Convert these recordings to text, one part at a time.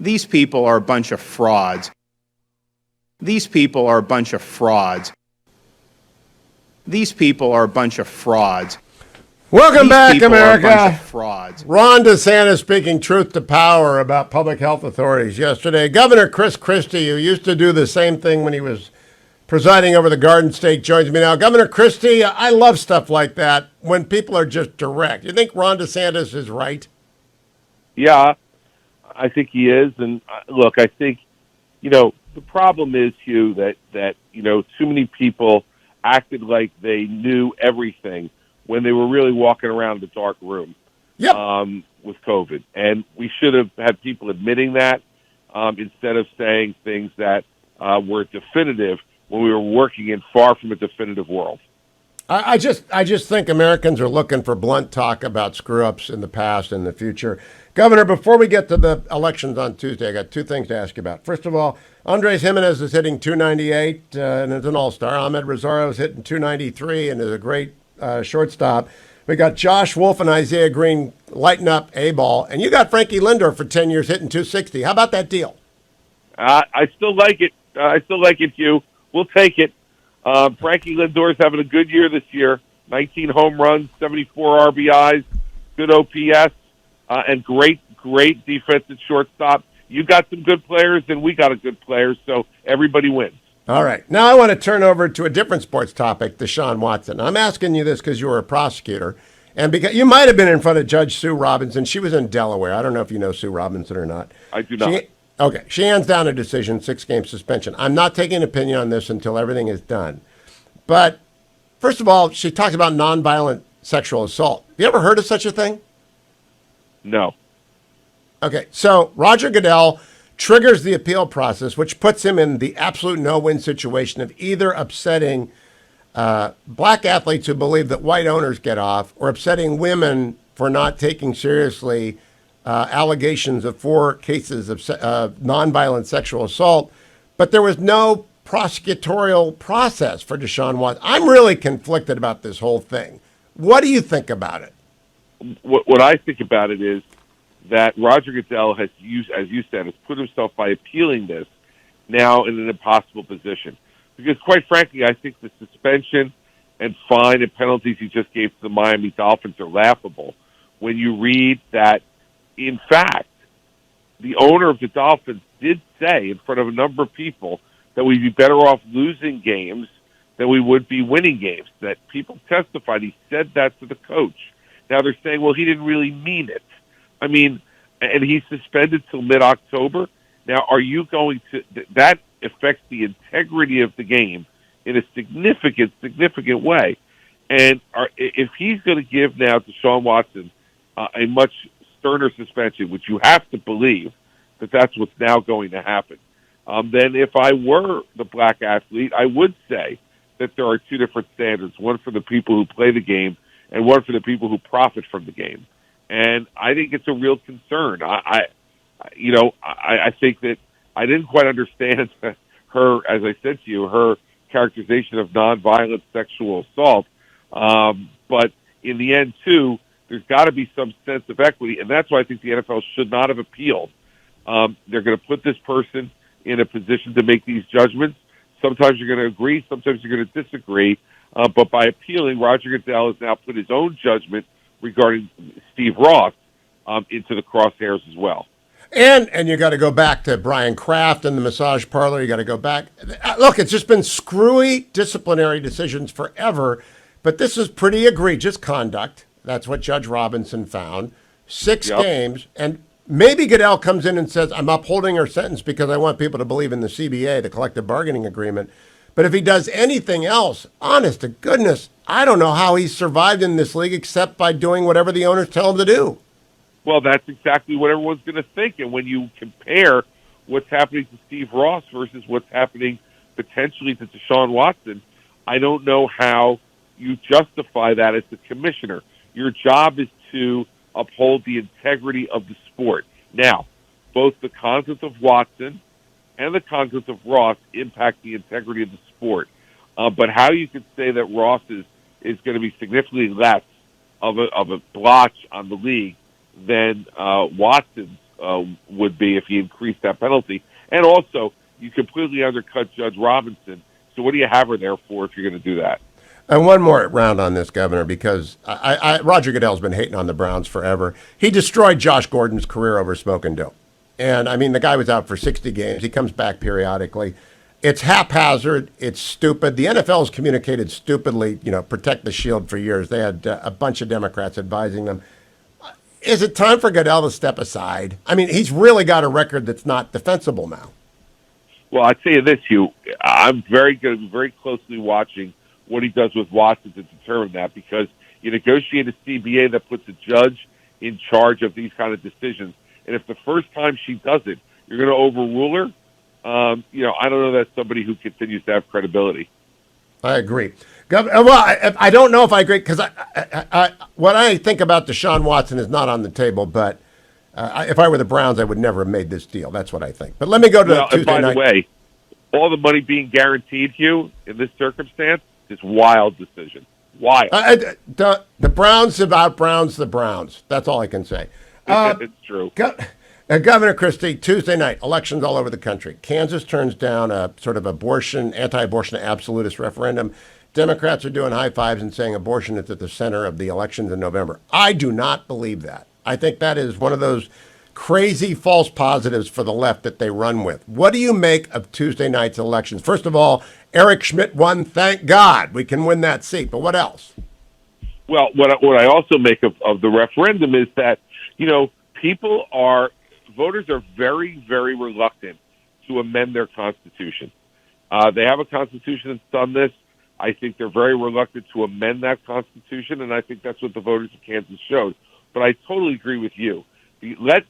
These people are a bunch of frauds. These people are a bunch of frauds. These people are a bunch of frauds. Welcome back, America. Frauds. Ron DeSantis speaking truth to power about public health authorities yesterday. Governor Christie, who used to do the same thing when he was presiding over the Garden State, joins me now. Governor Christie, I love stuff like that when people are just direct. You think Ron DeSantis is right? Yeah, I think he is. And look, I think, the problem is, Hugh, that too many people acted like they knew everything when they were really walking around the dark room with COVID. And we should have had people admitting that instead of saying things that were definitive when we were working in far from a definitive world. I just think Americans are looking for blunt talk about screw-ups in the past and the future. Governor, before we get to the elections on Tuesday, I got two things to ask you about. First of all, Andres Jimenez is hitting 298 and is an all-star. Ahmed Rosario is hitting 293 and is a great shortstop. We got Josh Wolf and Isaiah Green lighting up A-ball, and you got Frankie Lindor for 10 years hitting 260. How about that deal? I still like it. Hugh. We'll take it. Frankie Lindor's having a good year this year. 19 home runs, 74 RBIs, good OPS, and great defensive shortstop. You got some good players, and we got a good player, so everybody wins. All right. Now I want to turn over to a different sports topic, Deshaun Watson. I'm asking you this because you were a prosecutor, and because you might have been in front of Judge Sue Robinson. She was in Delaware. I don't know if you know Sue Robinson or not. I do not. She hands down a decision, 6-game suspension. I'm not taking an opinion on this until everything is done. But first of all, she talks about nonviolent sexual assault. Have you ever heard of such a thing? No. Okay, so Roger Goodell triggers the appeal process, which puts him in the absolute no-win situation of either upsetting black athletes who believe that white owners get off or upsetting women for not taking seriously allegations of 4 cases of nonviolent sexual assault. But there was no prosecutorial process for Deshaun Watson. I'm really conflicted about this whole thing. What do you think about it? What I think about it is that Roger Goodell has used, as you said, has put himself by appealing this now in an impossible position. Because quite frankly, I think the suspension and fine and penalties he just gave to the Miami Dolphins are laughable when you read that, in fact, the owner of the Dolphins did say in front of a number of people that we'd be better off losing games than we would be winning games. That people testified. He said that to the coach. Now they're saying, well, he didn't really mean it. I mean, and he's suspended till mid-October. Now, are you going to – that affects the integrity of the game in a significant way. And if he's going to give now to Deshaun Watson a much sterner suspension, which you have to believe that that's what's now going to happen, then if I were the black athlete, I would say that there are 2 different standards, one for the people who play the game and one for the people who profit from the game. And I think it's a real concern. I think that I didn't quite understand her, as I said to you, her characterization of nonviolent sexual assault. But in the end, too, there's got to be some sense of equity, and that's why I think the NFL should not have appealed. They're going to put this person in a position to make these judgments. Sometimes you're going to agree, sometimes you're going to disagree. But by appealing, Roger Goodell has now put his own judgment regarding Steve Ross into the crosshairs as well. And you got to go back to Brian Kraft and the massage parlor. You got to go back. Look, it's just been screwy disciplinary decisions forever, but this is pretty egregious conduct. That's what Judge Robinson found. 6 games, and maybe Goodell comes in and says, I'm upholding her sentence because I want people to believe in the CBA, the collective bargaining agreement. But if he does anything else, honest to goodness, I don't know how he's survived in this league except by doing whatever the owners tell him to do. Well, that's exactly what everyone's going to think. And when you compare what's happening to Steve Ross versus what's happening potentially to Deshaun Watson, I don't know how you justify that as the commissioner. Your job is to uphold the integrity of the sport. Now, both the conduct of Watson and the conduct of Ross impact the integrity of the sport. But how you could say that Ross is going to be significantly less of a blotch on the league than Watson's would be if you increased that penalty. And also, you completely undercut Judge Robinson. So what do you have her there for if you're going to do that? And one more round on this, Governor, because Roger Goodell's been hating on the Browns forever. He destroyed Josh Gordon's career over smoking dope. And, I mean, the guy was out for 60 games. He comes back periodically. It's haphazard. It's stupid. The NFL has communicated stupidly, protect the shield for years. They had a bunch of Democrats advising them. Is it time for Goodell to step aside? I mean, he's really got a record that's not defensible now. Well, I tell you this, Hugh. I'm very closely watching what he does with Watson to determine that, because you negotiate a CBA that puts a judge in charge of these kind of decisions. And if the first time she does it, you're going to overrule her, I don't know that's somebody who continues to have credibility. I agree. Well, I don't know if I agree, because what I think about Deshaun Watson is not on the table, but if I were the Browns, I would never have made this deal. That's what I think. But let me go to Tuesday night. By the way, all the money being guaranteed, Hugh, in this circumstance, is wild decision. Wild. The Browns have out-Browns the Browns. That's all I can say. It's true. Governor Christie, Tuesday night, elections all over the country. Kansas turns down a sort of anti-abortion absolutist referendum. Democrats are doing high fives and saying abortion is at the center of the elections in November. I do not believe that. I think that is one of those crazy false positives for the left that they run with. What do you make of Tuesday night's elections? First of all, Eric Schmidt won. Thank God we can win that seat. But what else? Well, what I also make of the referendum is that, voters are very, very reluctant to amend their constitution. They have a constitution that's done this. I think they're very reluctant to amend that constitution, and I think that's what the voters of Kansas showed. But I totally agree with you.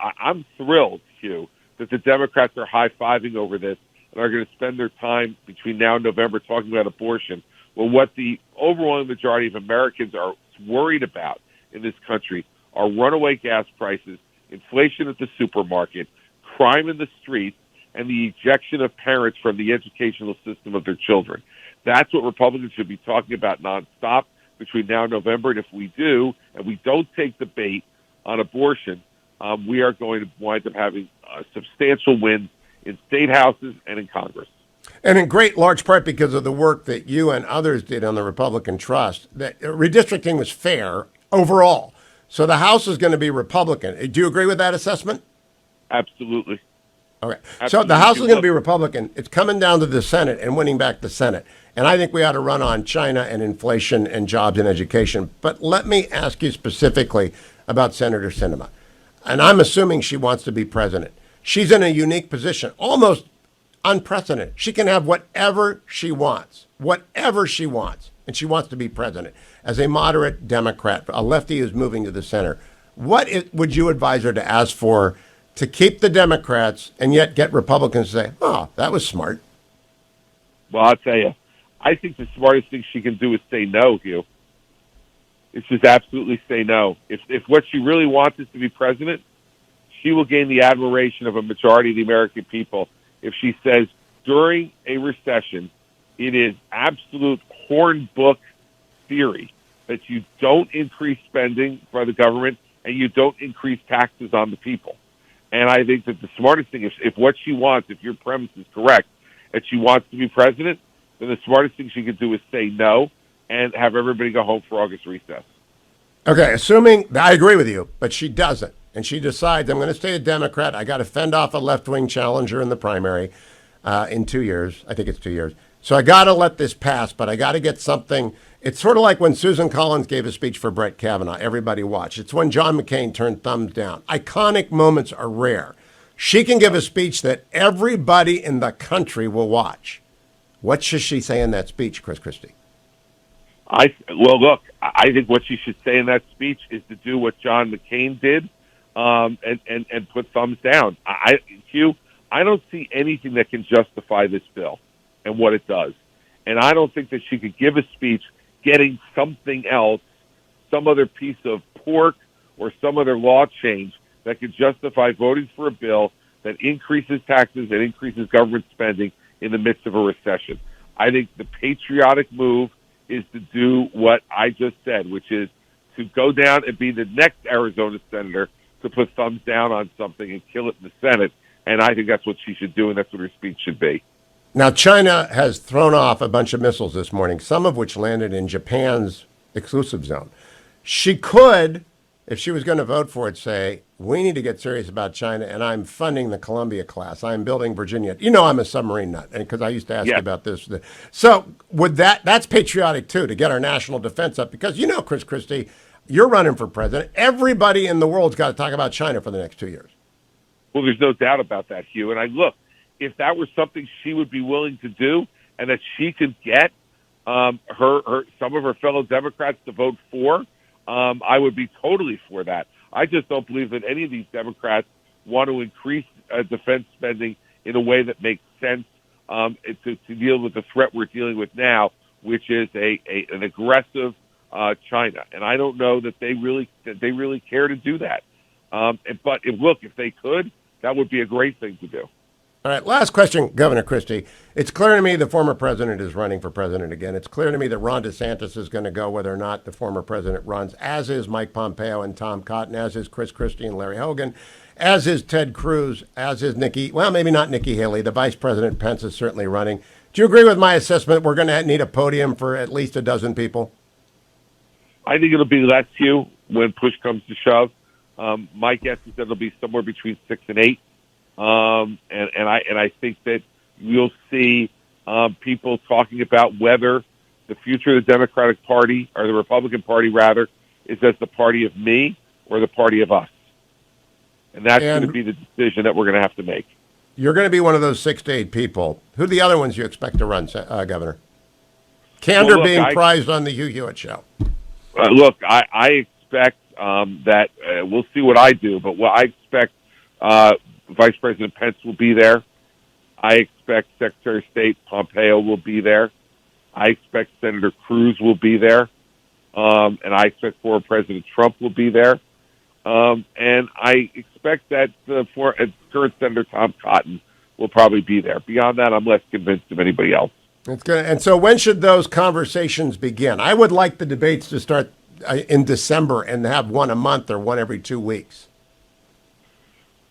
I'm thrilled, Hugh, that the Democrats are high-fiving over this and are going to spend their time between now and November talking about abortion. Well, what the overwhelming majority of Americans are worried about in this country are runaway gas prices, inflation at the supermarket, crime in the streets, and the ejection of parents from the educational system of their children. That's what Republicans should be talking about nonstop between now and November. And if we do, and we don't take the bait on abortion, we are going to wind up having substantial wins in state houses and in Congress. And in great large part because of the work that you and others did on the Republican Trust, that redistricting was fair overall. So the House is going to be Republican. Do you agree with that assessment? Absolutely. Okay. So the House is going to be Republican. It's coming down to the Senate and winning back the Senate. And I think we ought to run on China and inflation and jobs and education. But let me ask you specifically about Senator Sinema. And I'm assuming she wants to be president. She's in a unique position, almost unprecedented. She can have whatever she wants, and she wants to be president. As a moderate Democrat, a lefty who's moving to the center, would you advise her to ask for to keep the Democrats and yet get Republicans to say, oh, that was smart? Well, I'll tell you, I think the smartest thing she can do is say no, Hugh. It's just absolutely say no. If what she really wants is to be president, she will gain the admiration of a majority of the American people if she says during a recession, it is absolute hornbook theory that you don't increase spending by the government and you don't increase taxes on the people. And I think that the smartest thing, if what she wants, if your premise is correct, that she wants to be president, then the smartest thing she could do is say no and have everybody go home for August recess. Okay, assuming, I agree with you, but she doesn't. And she decides, I'm going to stay a Democrat. I got to fend off a left-wing challenger in the primary in 2 years. I think it's 2 years. So I got to let this pass, but I got to get something. It's sort of like when Susan Collins gave a speech for Brett Kavanaugh. Everybody watched. It's when John McCain turned thumbs down. Iconic moments are rare. She can give a speech that everybody in the country will watch. What should she say in that speech, Chris Christie? Well, look, I think what she should say in that speech is to do what John McCain did and put thumbs down. Hugh, I don't see anything that can justify this bill and what it does. And I don't think that she could give a speech getting something else, some other piece of pork or some other law change that could justify voting for a bill that increases taxes and increases government spending in the midst of a recession. I think the patriotic move is to do what I just said, which is to go down and be the next Arizona senator to put thumbs down on something and kill it in the Senate. And I think that's what she should do, and that's what her speech should be. Now, China has thrown off a bunch of missiles this morning, some of which landed in Japan's exclusive zone. She could, if she was going to vote for it, say, we need to get serious about China, and I'm funding the Columbia class. I'm building Virginia. You know I'm a submarine nut, because I used to ask you about this. So would that's patriotic, too, to get our national defense up, because, Chris Christie, you're running for president. Everybody in the world's got to talk about China for the next 2 years. Well, there's no doubt about that, Hugh. And if that were something she would be willing to do, and that she could get some of her fellow Democrats to vote for, I would be totally for that. I just don't believe that any of these Democrats want to increase defense spending in a way that makes sense to deal with the threat we're dealing with now, which is an aggressive China. And I don't know that they really care to do that. But if they could, that would be a great thing to do. All right, last question, Governor Christie. It's clear to me the former president is running for president again. It's clear to me that Ron DeSantis is going to go whether or not the former president runs, as is Mike Pompeo and Tom Cotton, as is Chris Christie and Larry Hogan, as is Ted Cruz, as is maybe not Nikki Haley. The Vice President Pence is certainly running. Do you agree with my assessment we're going to need a podium for at least a dozen people? I think it'll be less, Hugh, when push comes to shove. My guess is that it'll be somewhere between 6 and 8. And I think that you'll see people talking about whether the future of the Democratic Party, or the Republican Party rather, is as the party of me or the party of us. And that's going to be the decision that we're going to have to make. You're going to be one of those 6 to 8 people. Who are the other ones you expect to run, Governor? Candor being prized on the Hugh Hewitt show. I expect that we'll see what I do, but I expect Vice President Pence will be there. I expect Secretary of State Pompeo will be there. I expect Senator Cruz will be there. And I expect former President Trump will be there. And I expect that current Senator Tom Cotton will probably be there. Beyond that, I'm less convinced of anybody else. That's good. And so when should those conversations begin? I would like the debates to start in December and have one a month or one every 2 weeks.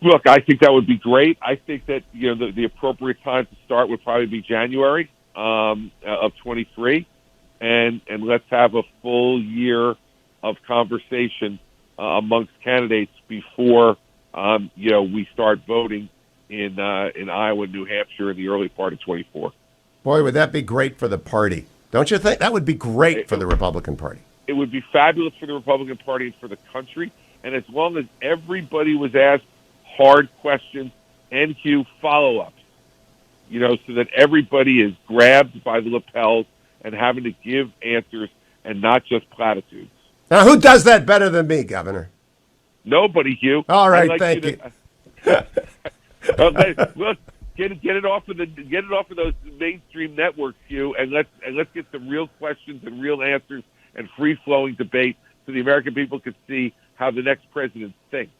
Look, I think that would be great. I think that the appropriate time to start would probably be January of 23, and let's have a full year of conversation amongst candidates before we start voting in Iowa and New Hampshire in the early part of 24. Boy, would that be great for the party. Don't you think? That would be great for the Republican Party. It would be fabulous for the Republican Party and for the country. And as long as everybody was asked hard questions and follow-ups, so that everybody is grabbed by the lapels and having to give answers and not just platitudes. Now, who does that better than me, Governor? Nobody, Hugh. All right, thank you. Look, get it off of those mainstream networks, Hugh, and let's get some real questions and real answers and free-flowing debate so the American people can see how the next president thinks.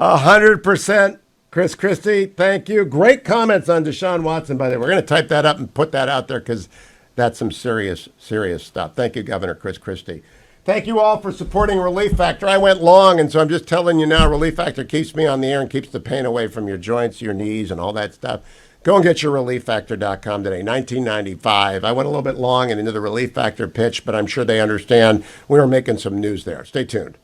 100%. Chris Christie, thank you. Great comments on Deshaun Watson, by the way. We're going to type that up and put that out there because that's some serious, serious stuff. Thank you, Governor Chris Christie. Thank you all for supporting Relief Factor. I went long, and so I'm just telling you now, Relief Factor keeps me on the air and keeps the pain away from your joints, your knees, and all that stuff. Go and get your ReliefFactor.com today, $19.95. I went a little bit long and into the Relief Factor pitch, but I'm sure they understand we were making some news there. Stay tuned.